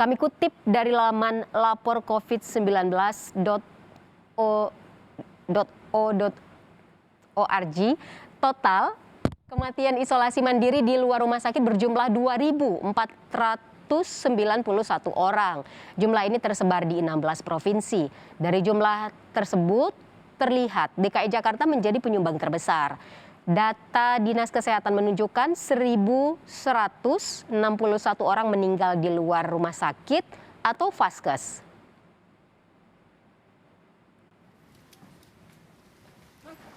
Kami kutip dari laman laporcovid19.o.org, total kematian isolasi mandiri di luar rumah sakit berjumlah 2.491 orang. Jumlah ini tersebar di 16 provinsi. Dari jumlah tersebut terlihat DKI Jakarta menjadi penyumbang terbesar. Data Dinas Kesehatan menunjukkan 1.161 orang meninggal di luar rumah sakit atau vaskes.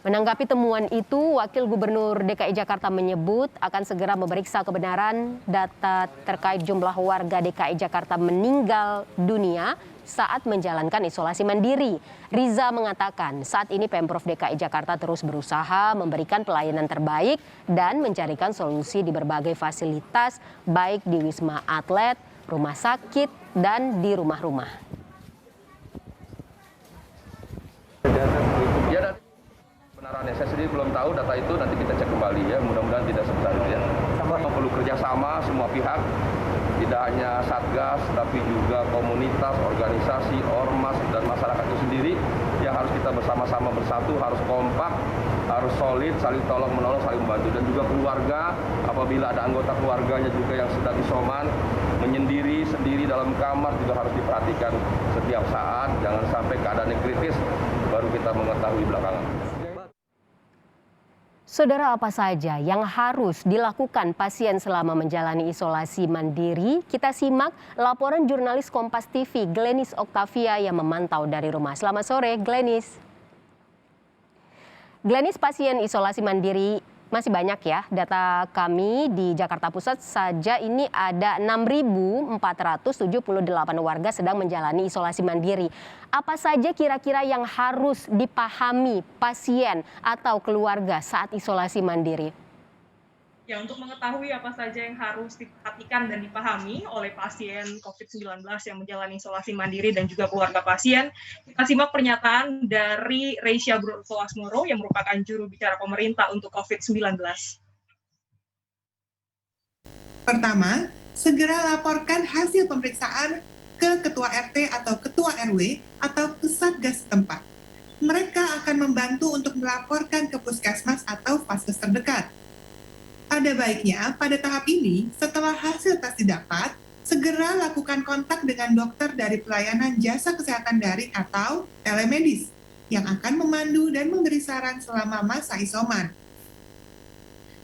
Menanggapi temuan itu, Wakil Gubernur DKI Jakarta menyebut akan segera memeriksa kebenaran data terkait jumlah warga DKI Jakarta meninggal dunia saat menjalankan isolasi mandiri. Riza mengatakan saat ini Pemprov DKI Jakarta terus berusaha memberikan pelayanan terbaik dan mencarikan solusi di berbagai fasilitas baik di Wisma Atlet, rumah sakit, dan di rumah-rumah. Kebenarannya saya sendiri belum tahu data itu, nanti kita cek kembali ya, mudah-mudahan tidak sebentar ya. Perlu kerjasama semua pihak, tidak hanya Satgas, tapi juga komunitas, organisasi, ormas, dan masyarakat itu sendiri yang harus kita bersama-sama bersatu, harus kompak, harus solid, saling tolong-menolong, saling membantu. Dan juga keluarga, apabila ada anggota keluarganya juga yang sedang isoman, menyendiri sendiri dalam kamar juga harus diperhatikan setiap saat, jangan sampai keadaan yang kritis, baru kita mengetahui belakangan. Saudara, apa saja yang harus dilakukan pasien selama menjalani isolasi mandiri? Kita simak laporan jurnalis Kompas TV Glenis Oktavia yang memantau dari rumah. Selamat sore, Glenis. Glenis, pasien isolasi mandiri masih banyak ya. Data kami di Jakarta Pusat saja ini ada 6.478 warga sedang menjalani isolasi mandiri. Apa saja kira-kira yang harus dipahami pasien atau keluarga saat isolasi mandiri? Ya, untuk mengetahui apa saja yang harus diperhatikan dan dipahami oleh pasien COVID-19 yang menjalani isolasi mandiri dan juga keluarga pasien, kita simak pernyataan dari Reisha Brotsoasmoro yang merupakan juru bicara pemerintah untuk COVID-19. Pertama, segera laporkan hasil pemeriksaan ke Ketua RT atau Ketua RW atau ke Satgas setempat. Mereka akan membantu untuk melaporkan ke puskesmas atau vaskes terdekat. Ada baiknya pada tahap ini, setelah hasil tes didapat, segera lakukan kontak dengan dokter dari pelayanan jasa kesehatan daring atau telemedis yang akan memandu dan memberi saran selama masa isoman.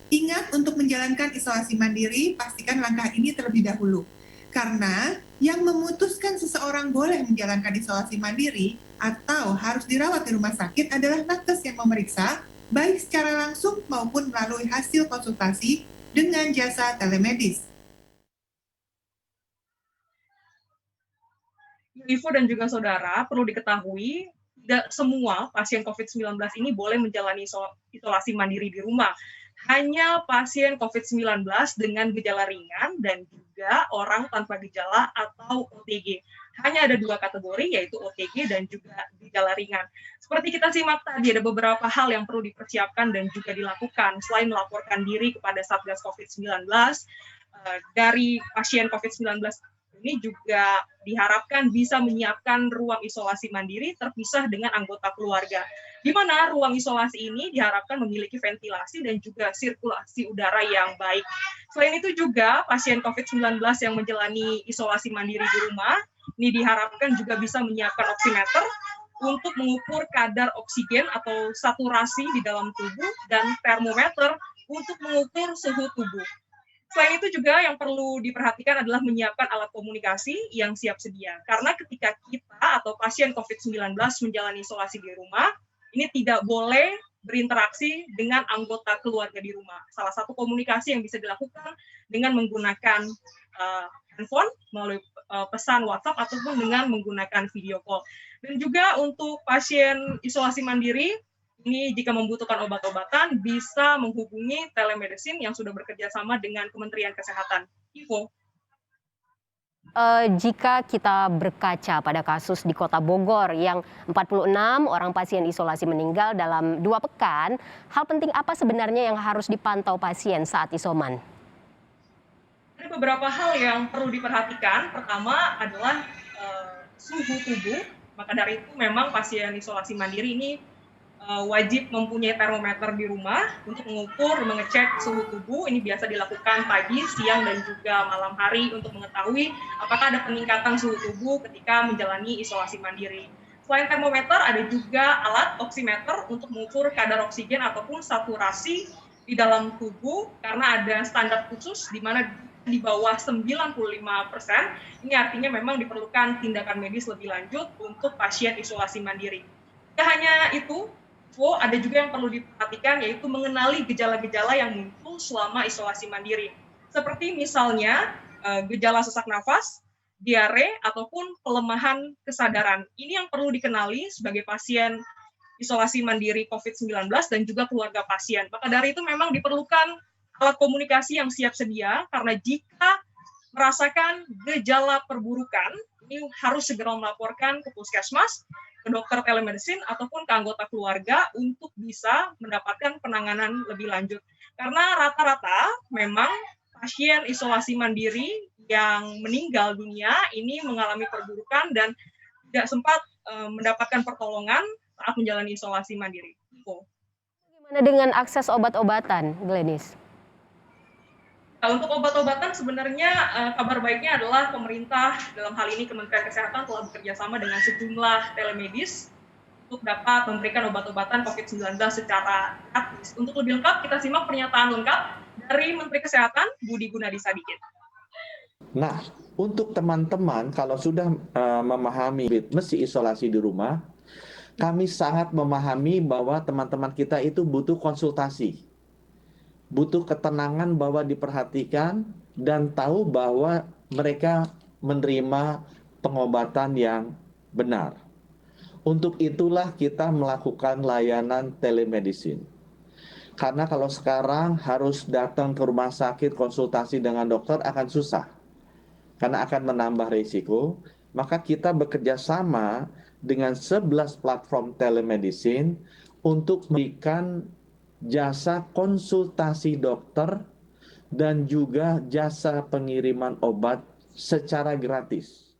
Ingat, untuk menjalankan isolasi mandiri, pastikan langkah ini terlebih dahulu. Karena yang memutuskan seseorang boleh menjalankan isolasi mandiri atau harus dirawat di rumah sakit adalah nakes yang memeriksa, baik secara langsung maupun melalui hasil konsultasi dengan jasa telemedis. Ibu dan juga saudara, perlu diketahui tidak semua pasien COVID-19 ini boleh menjalani isolasi mandiri di rumah. Hanya pasien COVID-19 dengan gejala ringan dan juga orang tanpa gejala atau OTG. Hanya ada dua kategori, yaitu OTG dan juga gejala ringan. Seperti kita simak tadi, ada beberapa hal yang perlu dipersiapkan dan juga dilakukan. Selain melaporkan diri kepada Satgas COVID-19, dari pasien COVID-19 ini juga diharapkan bisa menyiapkan ruang isolasi mandiri terpisah dengan anggota keluarga, di mana ruang isolasi ini diharapkan memiliki ventilasi dan juga sirkulasi udara yang baik. Selain itu juga pasien COVID-19 yang menjalani isolasi mandiri di rumah, ini diharapkan juga bisa menyiapkan oximeter untuk mengukur kadar oksigen atau saturasi di dalam tubuh dan termometer untuk mengukur suhu tubuh. Selain itu juga yang perlu diperhatikan adalah menyiapkan alat komunikasi yang siap sedia. Karena ketika kita atau pasien COVID-19 menjalani isolasi di rumah, ini tidak boleh berinteraksi dengan anggota keluarga di rumah. Salah satu komunikasi yang bisa dilakukan dengan menggunakan handphone, melalui pesan WhatsApp, ataupun dengan menggunakan video call. Dan juga untuk pasien isolasi mandiri, ini jika membutuhkan obat-obatan bisa menghubungi telemedicine yang sudah bekerja sama dengan Kementerian Kesehatan. Ivo. Jika kita berkaca pada kasus di Kota Bogor yang 46 orang pasien isolasi meninggal dalam 2 pekan, hal penting apa sebenarnya yang harus dipantau pasien saat isoman? Ada Ada beberapa hal yang perlu diperhatikan. Pertama adalah suhu tubuh. Maka dari itu memang pasien isolasi mandiri ini wajib mempunyai termometer di rumah untuk mengukur, mengecek suhu tubuh. Ini biasa dilakukan pagi, siang, dan juga malam hari untuk mengetahui apakah ada peningkatan suhu tubuh ketika menjalani isolasi mandiri. Selain termometer, ada juga alat oximeter untuk mengukur kadar oksigen ataupun saturasi di dalam tubuh, karena ada standar khusus di mana di bawah 95%, ini artinya memang diperlukan tindakan medis lebih lanjut untuk pasien isolasi mandiri. Tidak hanya itu, ada juga yang perlu diperhatikan, yaitu mengenali gejala-gejala yang muncul selama isolasi mandiri. Seperti misalnya gejala sesak nafas, diare, ataupun pelemahan kesadaran. Ini yang perlu dikenali sebagai pasien isolasi mandiri COVID-19 dan juga keluarga pasien. Maka dari itu memang diperlukan alat komunikasi yang siap sedia, karena jika merasakan gejala perburukan, ini harus segera melaporkan ke puskesmas, ke dokter telemedicine, ataupun ke anggota keluarga untuk bisa mendapatkan penanganan lebih lanjut. Karena rata-rata memang pasien isolasi mandiri yang meninggal dunia ini mengalami perburukan dan tidak sempat mendapatkan pertolongan saat menjalani isolasi mandiri. Bagaimana dengan akses obat-obatan, Glenis? Nah, untuk obat-obatan sebenarnya kabar baiknya adalah pemerintah, dalam hal ini Kementerian Kesehatan, telah bekerja sama dengan sejumlah telemedis untuk dapat memberikan obat-obatan COVID-19 secara gratis. Untuk lebih lengkap, kita simak pernyataan lengkap dari Menteri Kesehatan Budi Gunadi Sadikin. Nah, untuk teman-teman kalau sudah memahami mesti isolasi di rumah, kami sangat memahami bahwa teman-teman kita itu butuh konsultasi, butuh ketenangan bahwa diperhatikan dan tahu bahwa mereka menerima pengobatan yang benar. Untuk itulah kita melakukan layanan telemedicine. Karena kalau sekarang harus datang ke rumah sakit konsultasi dengan dokter akan susah. Karena akan menambah risiko, maka kita bekerja sama dengan 11 platform telemedicine untuk memberikan jasa konsultasi dokter dan juga jasa pengiriman obat secara gratis.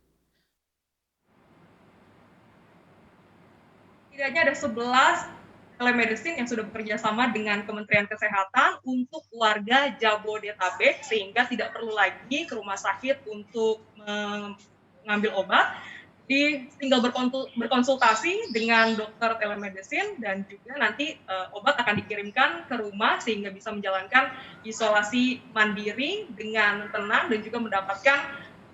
Setidaknya ada 11 telemedicine yang sudah bekerja sama dengan Kementerian Kesehatan untuk warga Jabodetabek, sehingga tidak perlu lagi ke rumah sakit untuk mengambil obat. Tinggal berkonsultasi dengan dokter telemedicine dan juga nanti obat akan dikirimkan ke rumah sehingga bisa menjalankan isolasi mandiri dengan tenang dan juga mendapatkan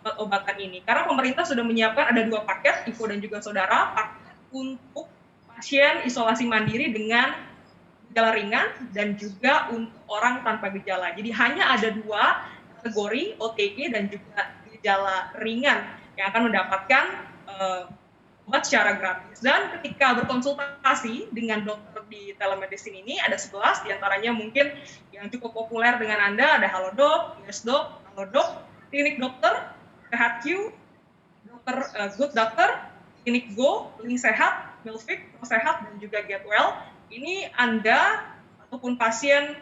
obat-obatan ini. Karena pemerintah sudah menyiapkan ada 2 paket, Ivo dan juga Saudara, paket untuk pasien isolasi mandiri dengan gejala ringan dan juga untuk orang tanpa gejala. Jadi hanya ada 2 kategori, OTG dan juga gejala ringan, yang akan mendapatkan obat secara gratis. Dan ketika berkonsultasi dengan dokter di telemedicine ini, ada 11, diantaranya mungkin yang cukup populer dengan Anda, ada Halodoc, YesDoc, Halodoc, Klinik Dokter, SehatQ, Dokter Good Doctor, Klinik Go, Link Sehat, Milfik, Sehat, dan juga Getwell. Ini Anda ataupun pasien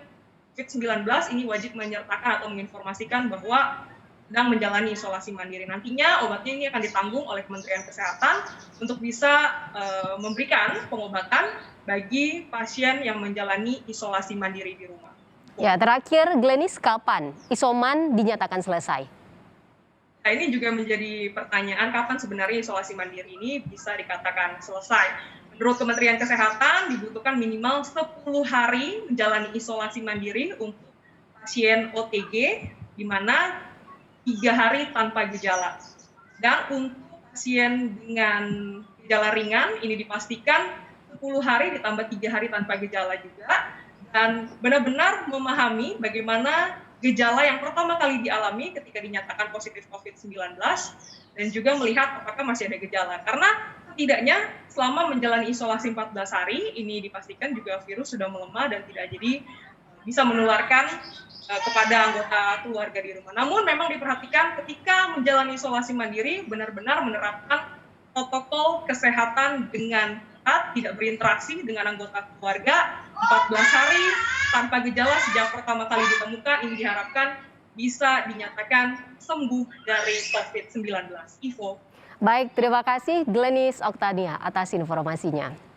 COVID-19 ini wajib menyertakan atau menginformasikan bahwa sedang menjalani isolasi mandiri. Nantinya obatnya ini akan ditanggung oleh Kementerian Kesehatan untuk bisa memberikan pengobatan bagi pasien yang menjalani isolasi mandiri di rumah. Ya, terakhir Glenis, kapan isoman dinyatakan selesai? Nah, ini juga menjadi pertanyaan, kapan sebenarnya isolasi mandiri ini bisa dikatakan selesai. Menurut Kementerian Kesehatan dibutuhkan minimal 10 hari menjalani isolasi mandiri untuk pasien OTG, di mana 3 hari tanpa gejala. Dan untuk pasien dengan gejala ringan ini dipastikan 10 hari ditambah 3 hari tanpa gejala juga. Dan benar-benar memahami bagaimana gejala yang pertama kali dialami ketika dinyatakan positif COVID-19 dan juga melihat apakah masih ada gejala. Karena setidaknya selama menjalani isolasi 14 hari ini dipastikan juga virus sudah melemah dan tidak jadi bisa menularkan kepada anggota keluarga di rumah. Namun memang diperhatikan ketika menjalani isolasi mandiri benar-benar menerapkan protokol kesehatan dengan ketat, tidak berinteraksi dengan anggota keluarga 14 hari tanpa gejala sejak pertama kali ditemukan. Ini diharapkan bisa dinyatakan sembuh dari COVID-19. Ivo. Baik, terima kasih Glenis Oktania atas informasinya.